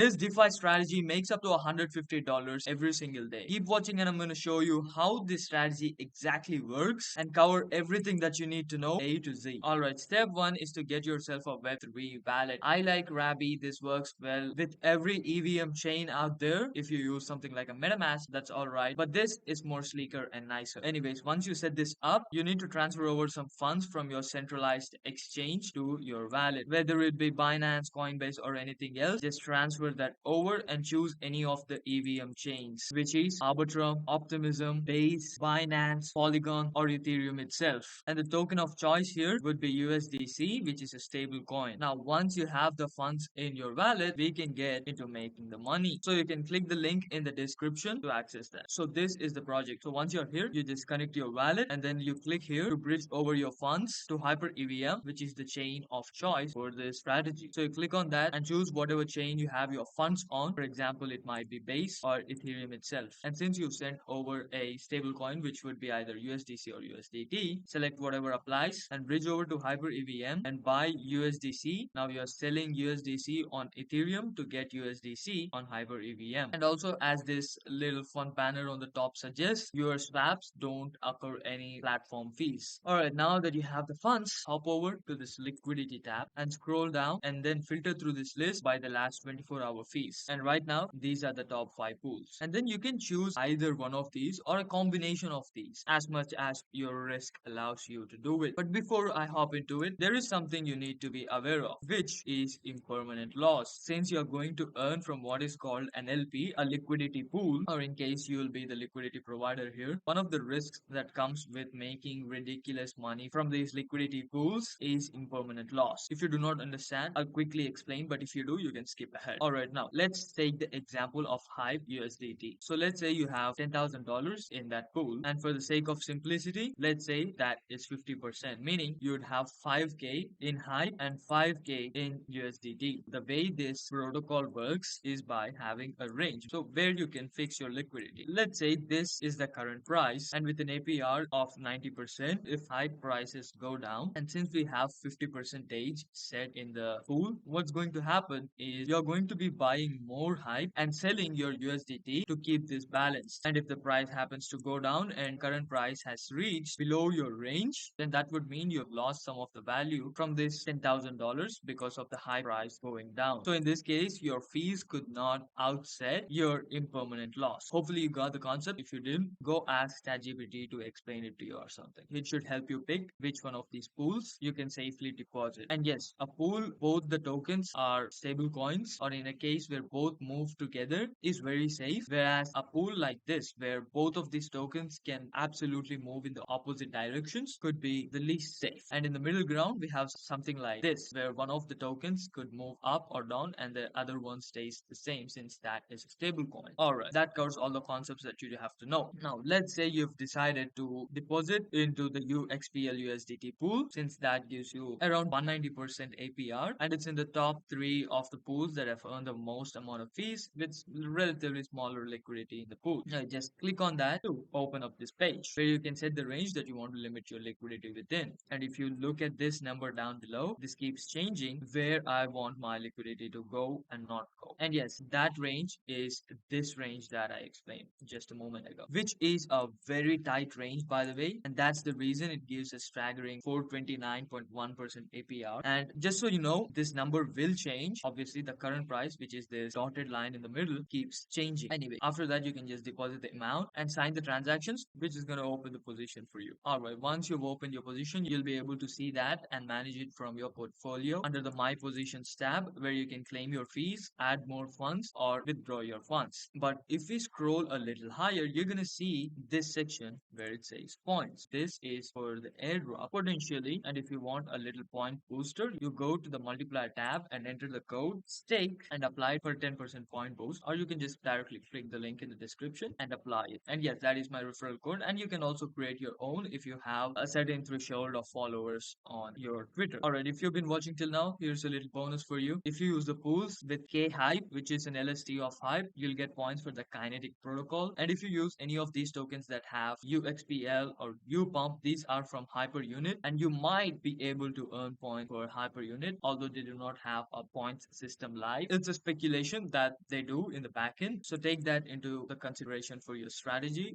This DeFi strategy makes up to $150 every single day. Keep watching and I'm going to show you how this strategy exactly works and cover everything that you need to know A to Z. Alright, step 1 is to get yourself a Web3 wallet. I like Rabby. This works well with every EVM chain out there. If you use something like a MetaMask, that's alright. But this is more sleeker and nicer. Anyways, once you set this up, you need to transfer over some funds from your centralized exchange to your wallet. Whether it be Binance, Coinbase, or anything else, just transfer that over and choose any of the EVM chains, which is Arbitrum, Optimism, Base, Binance, Polygon, or Ethereum itself. And the token of choice here would be USDC, which is a stable coin. Now, once you have the funds in your wallet, we can get into making the money. So you can click the link in the description to access that. So this is the project. So once you're here, you just connect your wallet and then you click here to bridge over your funds to HyperEVM, which is the chain of choice for this strategy. So you click on that and choose whatever chain you have your funds on. For example, it might be Base or Ethereum itself. And since you sent over a stable coin, which would be either USDC or USDT, select whatever applies and bridge over to HyperEVM and buy USDC. Now you are selling USDC on Ethereum to get USDC on HyperEVM. And also, as this little fun banner on the top suggests, your swaps don't occur any platform fees. Alright, now that you have the funds, hop over to this liquidity tab and scroll down and then filter through this list by the last 24-hour fees. And right now, these are the top 5 pools. And then you can choose either one of these or a combination of these as much as your risk allows you to do it. But before I hop into it, there is something you need to be aware of, which is impermanent loss. Since you're going to earn from what is called an LP, a liquidity pool, or in case you will be the liquidity provider here, one of the risks that comes with making ridiculous money from these liquidity pools is impermanent loss. If you do not understand, I'll quickly explain, but if you do, you can skip ahead. Alright, now let's take the example of Hype USDT. So let's say you have $10,000 in that pool, and for the sake of simplicity, let's say that is 50%, meaning you would have 5k in Hype and 5k in USDT. The way this protocol works is by having a range, so where you can fix your liquidity. Let's say this is the current price, and with an APR of 90%, if Hype prices go down, and since we have 50% set in the pool, what's going to happen is you're going to be buying more Hype and selling your USDT to keep this balanced. And if the price happens to go down and current price has reached below your range, then that would mean you've lost some of the value from this $10,000 because of the high price going down. So in this case, your fees could not outset your impermanent loss. Hopefully you got the concept. If you didn't, go ask ChatGPT to explain it to you or something. It should help you pick which one of these pools you can safely deposit. And yes, a pool, both the tokens are stable coins, or in a case where both move together, is very safe. Whereas a pool like this, where both of these tokens can absolutely move in the opposite directions, could be the least safe. And in the middle ground, we have something like this, where one of the tokens could move up or down and the other one stays the same, since that is a stable coin. Alright, that covers all the concepts that you have to know. Now, let's say you've decided to deposit into the UXPL USDT pool, since that gives you around 190% APR, and it's in the top 3 of the pools that have earned the most amount of fees with relatively smaller liquidity in the pool. Now, just click on that to open up this page where you can set the range that you want to limit your liquidity within. And if you look at this number down below, this keeps changing where I want my liquidity to go and not go. And yes, that range is this range that I explained just a moment ago, which is a very tight range, by the way, and that's the reason it gives a staggering 429.1% APR. And just so you know, this number will change. Obviously, the current price, which is this dotted line in the middle, keeps changing. Anyway, after that, you can just deposit the amount and sign the transactions, which is going to open the position for you. Alright, once you've opened your position, you'll be able to see that and manage it from your portfolio under the My Positions tab, where you can claim your fees, add more funds, or withdraw your funds. But if we scroll a little higher, you're going to see this section where it says points. This is for the airdrop potentially, and if you want a little point booster, you go to the multiplier tab and enter the code stake and apply it for 10% point boost, or you can just directly click the link in the description and apply it. And yes, that is my referral code, and you can also create your own if you have a certain threshold of followers on your Twitter. Alright, if you've been watching till now, here's a little bonus for you. If you use the pools with K Hype, which is an LST of Hype, you'll get points for the Kinetic protocol. And if you use any of these tokens that have UXPL or UPump, these are from HyperUnit, and you might be able to earn points for HyperUnit, although they do not have a points system live. It's a speculation that they do in the back end. So take that into the consideration for your strategy.